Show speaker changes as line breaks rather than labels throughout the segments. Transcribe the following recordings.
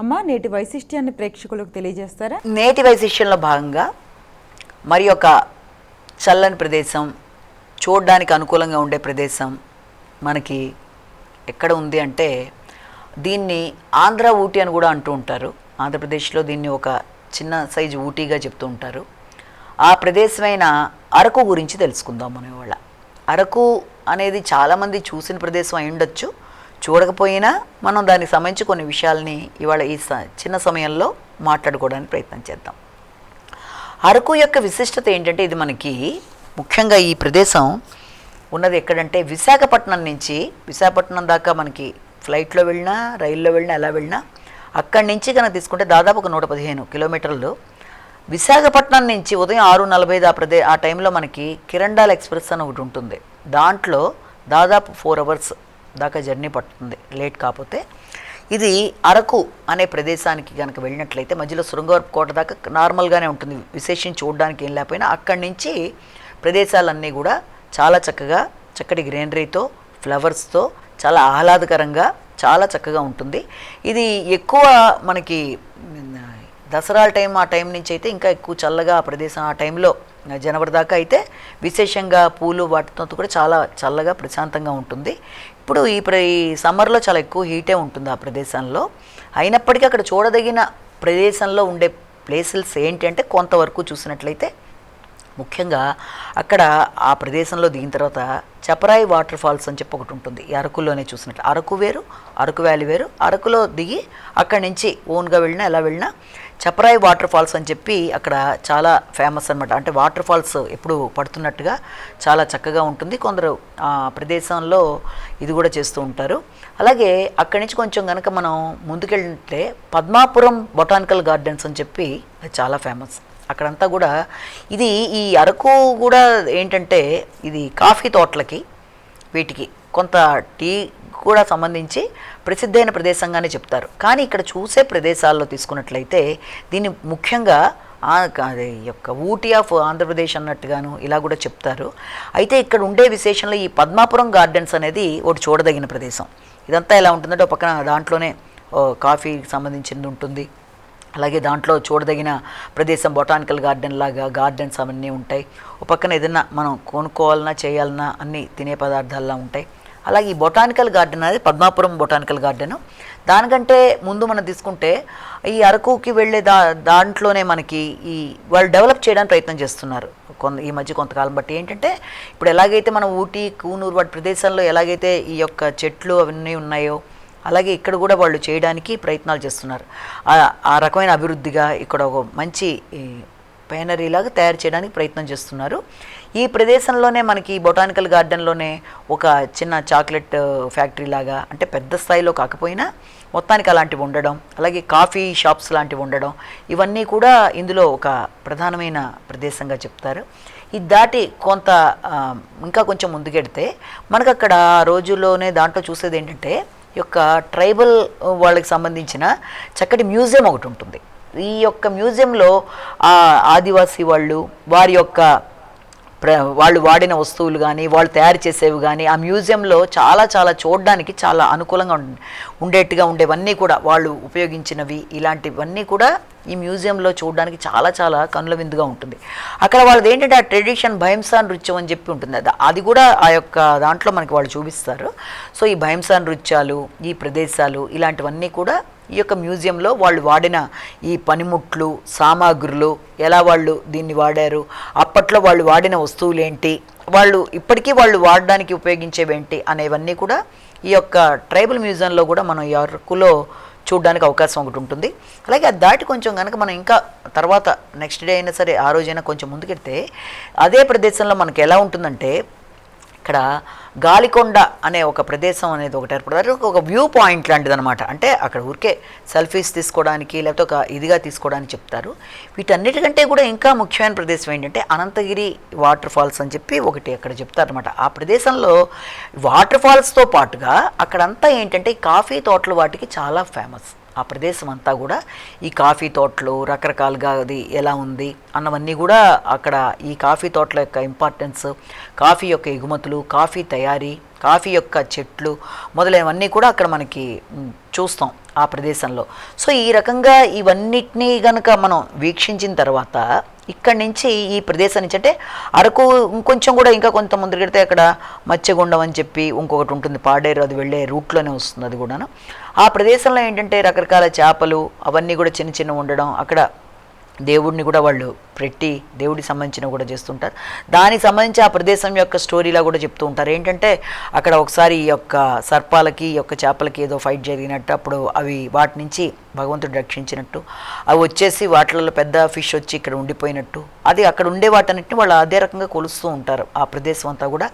అమ్మ నేటి వైశిష్ట్యాన్ని ప్రేక్షకులకు తెలియజేస్తారా?
నేటి వైశిష్ట్యంలో భాగంగా మరి ఒక చల్లని ప్రదేశం, చూడడానికి అనుకూలంగా ఉండే ప్రదేశం మనకి ఎక్కడ ఉంది అంటే దీన్ని ఆంధ్ర ఊటీ అని కూడా అంటూ ఉంటారు. ఆంధ్రప్రదేశ్లో దీన్ని ఒక చిన్న సైజు ఊటీగా చెప్తూ ఉంటారు. ఆ ప్రదేశమైన అరకు గురించి తెలుసుకుందాం మనం ఇవాళ. అరకు అనేది చాలామంది చూసిన ప్రదేశం అయి ఉండొచ్చు, చూడకపోయినా మనం దానికి సంబంధించి కొన్ని విషయాల్ని ఇవాళ ఈ చిన్న సమయంలో మాట్లాడుకోవడానికి ప్రయత్నం చేద్దాం. అరకు యొక్క విశిష్టత ఏంటంటే ఇది మనకి ముఖ్యంగా ఈ ప్రదేశం ఉన్నది ఎక్కడంటే విశాఖపట్నం నుంచి విశాఖపట్నం దాకా మనకి ఫ్లైట్లో వెళ్ళినా రైల్లో వెళ్ళినా ఎలా వెళ్ళినా అక్కడి నుంచి కనుక తీసుకుంటే దాదాపు ఒక 115 కిలోమీటర్లు. విశాఖపట్నం నుంచి ఉదయం 6:45 ఆ టైంలో మనకి కిరండాల్ ఎక్స్ప్రెస్ అని ఒకటి ఉంటుంది. దాంట్లో దాదాపు 4 అవర్స్ దాకా జర్నీ పడుతుంది లేట్ కాకపోతే. ఇది అరకు అనే ప్రదేశానికి కనుక వెళ్ళినట్లయితే మధ్యలో శృంగవరపు కోట దాకా నార్మల్గానే ఉంటుంది, విశేషం చూడడానికి ఏం లేకపోయినా. అక్కడి నుంచి ప్రదేశాలన్నీ కూడా చాలా చక్కగా చక్కటి గ్రీనరీతో ఫ్లవర్స్తో చాలా ఆహ్లాదకరంగా చాలా చక్కగా ఉంటుంది. ఇది ఎక్కువ మనకి దసరా టైం ఆ టైం నుంచి అయితే ఇంకా ఎక్కువ చల్లగా ఆ ప్రదేశం ఆ టైంలో జనవరి దాకా అయితే విశేషంగా పూలు వాటితో కూడా చాలా చల్లగా ప్రశాంతంగా ఉంటుంది. ఇప్పుడు ఈ సమ్మర్లో చాలా ఎక్కువ హీటే ఉంటుంది ఆ ప్రదేశంలో. అయినప్పటికీ అక్కడ చూడదగిన ప్రదేశంలో ఉండే ప్లేసెస్ ఏంటి అంటే కొంతవరకు చూసినట్లయితే ముఖ్యంగా అక్కడ ఆ ప్రదేశంలో దిగిన తర్వాత చపరాయి వాటర్ ఫాల్స్ అని చెప్పి ఒకటి ఉంటుంది. ఈ అరకులోనే చూసినట్లు అరకు వేరు, అరకు వ్యాలీ వేరు. అరకులో దిగి అక్కడి నుంచి ఓన్గా వెళ్ళినా ఎలా వెళ్ళినా చపరాయి వాటర్ ఫాల్స్ అని చెప్పి అక్కడ చాలా ఫేమస్ అనమాట. అంటే వాటర్ ఫాల్స్ ఎప్పుడు పడుతున్నట్టుగా చాలా చక్కగా ఉంటుంది. కొందరు ఆ ప్రదేశంలో ఇది కూడా చేస్తూ ఉంటారు. అలాగే అక్కడి నుంచి కొంచెం కనుక మనం ముందుకెళ్తే పద్మాపురం బొటానికల్ గార్డెన్స్ అని చెప్పి అది చాలా ఫేమస్. అక్కడంతా కూడా ఇది ఈ అరకు కూడా ఏంటంటే ఇది కాఫీ తోటలకి వీటికి కొంత టీ కూడా సంబంధించి ప్రసిద్ధమైన ప్రదేశంగానే చెప్తారు. కానీ ఇక్కడ చూసే ప్రదేశాల్లో తీసుకున్నట్లయితే దీన్ని ముఖ్యంగా యొక్క ఊటీ ఆఫ్ ఆంధ్రప్రదేశ్ అన్నట్టుగాను ఇలా కూడా చెప్తారు. అయితే ఇక్కడ ఉండే విశేషంలో ఈ పద్మాపురం గార్డెన్స్ అనేది ఒకటి చూడదగిన ప్రదేశం. ఇదంతా ఎలా ఉంటుందంటే ఒక పక్కన దాంట్లోనే కాఫీకి సంబంధించింది ఉంటుంది, అలాగే దాంట్లో చూడదగిన ప్రదేశం బొటానికల్ గార్డెన్ లాగా గార్డెన్స్ అవన్నీ ఉంటాయి. ఒక పక్కన ఏదైనా మనం కొనుక్కోవాలన్నా చేయాలన్నా అన్నీ తినే పదార్థాలలా ఉంటాయి. అలాగే ఈ బొటానికల్ గార్డెన్ అనేది పద్మాపురం బొటానికల్ గార్డెను. దానికంటే ముందు మనం తీసుకుంటే ఈ అరకుకి వెళ్ళే దాంట్లోనే మనకి ఈ వాళ్ళు డెవలప్ చేయడానికి ప్రయత్నం చేస్తున్నారు ఈ మధ్య కొంతకాలం బట్టి. ఏంటంటే ఇప్పుడు ఎలాగైతే మనం ఊటీ కూనూరు వాటి ప్రదేశాల్లో ఎలాగైతే ఈ యొక్క చెట్లు అవన్నీ ఉన్నాయో అలాగే ఇక్కడ కూడా వాళ్ళు చేయడానికి ప్రయత్నాలు చేస్తున్నారు. ఆ రకమైన అభివృద్ధిగా ఇక్కడ ఒక మంచి పైనరీలాగా తయారు చేయడానికి ప్రయత్నం చేస్తున్నారు. ఈ ప్రదేశంలోనే మనకి బొటానికల్ గార్డెన్లోనే ఒక చిన్న చాక్లెట్ ఫ్యాక్టరీ లాగా, అంటే పెద్ద స్థాయిలో కాకపోయినా మొత్తానికి అలాంటివి ఉండడం, అలాగే కాఫీ షాప్స్ లాంటివి ఉండడం, ఇవన్నీ కూడా ఇందులో ఒక ప్రధానమైన ప్రదేశంగా చెప్తారు. ఇది దాటి కొంత ఇంకా కొంచెం ముందుకెడితే మనకు అక్కడ ఆ రోజుల్లోనే దాంట్లో చూసేది ఏంటంటే యొక్క ట్రైబల్ వాళ్ళకి సంబంధించిన చక్కటి మ్యూజియం ఒకటి ఉంటుంది. ఈ యొక్క మ్యూజియంలో ఆదివాసీ వాళ్ళు వారి యొక్క వాళ్ళు వాడిన వస్తువులు కానీ వాళ్ళు తయారు చేసేవి కానీ ఆ మ్యూజియంలో చాలా చాలా చూడడానికి చాలా అనుకూలంగా ఉండేట్టుగా ఉండేవన్నీ కూడా వాళ్ళు ఉపయోగించినవి ఇలాంటివన్నీ కూడా ఈ మ్యూజియంలో చూడడానికి చాలా చాలా కనుల విందుగా ఉంటుంది. అక్కడ వాళ్ళది ఏంటంటే ఆ ట్రెడిషన్ భైంసా నృత్యం అని చెప్పి ఉంటుంది. అది కూడా ఆ యొక్క దాంట్లో మనకి వాళ్ళు చూపిస్తారు. సో ఈ భైంసా నృత్యాలు, ఈ ప్రదేశాలు ఇలాంటివన్నీ కూడా ఈ యొక్క మ్యూజియంలో వాళ్ళు వాడిన ఈ పనిముట్లు సామాగ్రులు ఎలా వాళ్ళు దీన్ని వాడారు, అప్పట్లో వాళ్ళు వాడిన వస్తువులు ఏంటి, వాళ్ళు ఇప్పటికీ వాళ్ళు వాడడానికి ఉపయోగించేవేంటి అనేవన్నీ కూడా ఈ యొక్క ట్రైబల్ మ్యూజియంలో కూడా మనం ఈ అరకులో చూడడానికి అవకాశం ఒకటి ఉంటుంది. అలాగే అది దాటి కొంచెం కనుక మనం ఇంకా తర్వాత నెక్స్ట్ డే అయినా సరే ఆ రోజైనా కొంచెం ముందుకెళ్తే అదే ప్రదేశంలో మనకి ఎలా ఉంటుందంటే ఇక్కడ గాలికొండ అనే ఒక ప్రదేశం అనేది ఒకటి ఏర్పడతారు. ఒక వ్యూ పాయింట్ లాంటిది అనమాట. అంటే అక్కడ ఊరికే సెల్ఫీస్ తీసుకోవడానికి లేకపోతే ఒక ఇదిగా తీసుకోవడానికి చెప్తారు. వీటన్నిటికంటే కూడా ఇంకా ముఖ్యమైన ప్రదేశం ఏంటంటే అనంతగిరి వాటర్ ఫాల్స్ అని చెప్పి ఒకటి అక్కడ చెప్తారనమాట. ఆ ప్రదేశంలో వాటర్ ఫాల్స్తో పాటుగా అక్కడంతా ఏంటంటే ఈ కాఫీ తోటలు వాటికి చాలా ఫేమస్. ఆ ప్రదేశం అంతా కూడా ఈ కాఫీ తోటలు రకరకాలుగా అది ఎలా ఉంది అన్నవన్నీ కూడా అక్కడ ఈ కాఫీ తోటల యొక్క ఇంపార్టెన్స్, కాఫీ యొక్క ఎగుమతులు, కాఫీ తయారీ కాఫీ యొక్క చెట్లు మొదలైనవన్నీ కూడా అక్కడ మనకి చూస్తాం ఆ ప్రదేశంలో. సో ఈ రకంగా ఇవన్నిటినీ గనక మనం వీక్షించిన తర్వాత ఇక్కడి నుంచి ఈ ప్రదేశం నుంచి అంటే అరకు ఇంకొంచెం కూడా ఇంకా కొంత ముందుకు వెళ్తే అక్కడ మత్స్యగుండం అని చెప్పి ఇంకొకటి ఉంటుంది, పాడేరు, అది వెళ్ళే రూట్లోనే వస్తుంది అది కూడాను. ఆ ప్రదేశంలో ఏంటంటే రకరకాల చేపలు అవన్నీ కూడా చిన్న చిన్న ఉండడం, అక్కడ దేవుడిని కూడా వాళ్ళు పెట్టి దేవుడికి సంబంధించినవి కూడా చేస్తుంటారు. దానికి సంబంధించి ఆ ప్రదేశం యొక్క స్టోరీలా కూడా చెప్తూ ఉంటారు. ఏంటంటే అక్కడ ఒకసారి ఈ యొక్క సర్పాలకి ఈ యొక్క చేపలకి ఏదో ఫైట్ జరిగినట్టు, అప్పుడు అవి వాటి నుంచి భగవంతుడు రక్షించినట్టు, అవి వచ్చేసి వాటిలలో పెద్ద ఫిష్ వచ్చి ఇక్కడ ఉండిపోయినట్టు, అది అక్కడ ఉండే వాటన్నిటిని వాళ్ళు అదే రకంగా కొలుస్తూ ఉంటారు. ఆ ప్రదేశం అంతా కూడా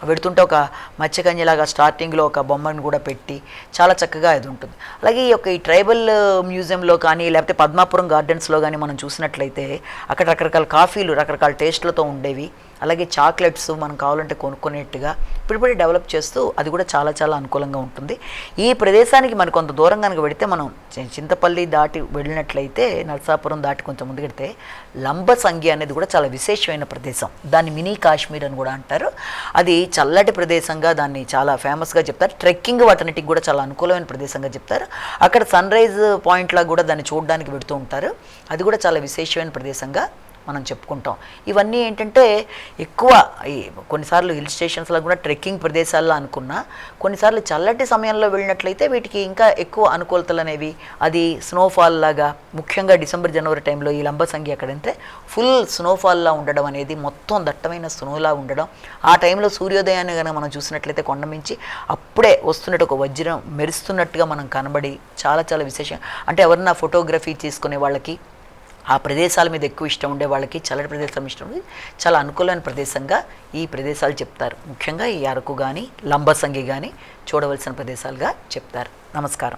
పెడుతుంటే ఒక మత్స్యకన్యలాగా స్టార్టింగ్లో ఒక బొమ్మను కూడా పెట్టి చాలా చక్కగా ఇది ఉంటుంది. అలాగే ఈ ట్రైబల్ మ్యూజియంలో కానీ లేకపోతే పద్మాపురం గార్డెన్స్లో కానీ మనం చూసినట్లయితే అక్కడ రకరకాల కాఫీలు రకరకాల టేస్ట్లతో ఉండేవి. అలాగే చాక్లెట్స్ మనం కావాలంటే కొనుక్కునేట్టుగా ఇప్పుడిప్పుడే డెవలప్ చేస్తూ అది కూడా చాలా చాలా అనుకూలంగా ఉంటుంది. ఈ ప్రదేశానికి మరి కొంత దూరం కనుక వెళితే మనం చింతపల్లి దాటి వెళ్ళినట్లయితే నరసాపురం దాటి కొంచెం ముందుకెడితే లంబసంగి అనేది కూడా చాలా విశేషమైన ప్రదేశం. దాన్ని మినీ కాశ్మీర్ అని కూడా అంటారు. అది చల్లటి ప్రదేశంగా దాన్ని చాలా ఫేమస్గా చెప్తారు. ట్రెక్కింగ్ వాటన్నిటికి కూడా చాలా అనుకూలమైన ప్రదేశంగా చెప్తారు. అక్కడ సన్ రైజ్ పాయింట్లా కూడా దాన్ని చూడడానికి పెడుతూ ఉంటారు. అది కూడా చాలా విశేషమైన ప్రదేశంగా మనం చెప్పుకుంటాం. ఇవన్నీ ఏంటంటే ఎక్కువ కొన్నిసార్లు హిల్ స్టేషన్స్లో కూడా ట్రెక్కింగ్ ప్రదేశాల్లో అనుకున్నా, కొన్నిసార్లు చల్లటి సమయంలో వెళ్ళినట్లయితే వీటికి ఇంకా ఎక్కువ అనుకూలతలు అనేవి, అది స్నోఫాల్ లాగా ముఖ్యంగా డిసెంబర్ జనవరి టైంలో ఈ లంబసంగి అక్కడంటే ఫుల్ స్నోఫాల్లా ఉండడం అనేది, మొత్తం దట్టమైన స్నోలా ఉండడం. ఆ టైంలో సూర్యోదయాన్ని కనుక మనం చూసినట్లయితే కొండ మించి అప్పుడే వస్తున్నట్టు ఒక వజ్రం మెరుస్తున్నట్టుగా మనం కనబడి చాలా చాలా విశేషం. అంటే ఎవరన్నా ఫోటోగ్రఫీ తీసుకునే వాళ్ళకి, ఆ ప్రదేశాల మీద ఎక్కువ ఇష్టం ఉండే వాళ్ళకి చల్లటి ప్రదేశం ఇష్టం ఉంది, చాలా అనుకూలమైన ప్రదేశంగా ఈ ప్రదేశాలు చెప్తారు. ముఖ్యంగా ఈ అరకు కానీ లంబసంగి కానీ చూడవలసిన ప్రదేశాలుగా చెప్తారు. నమస్కారం.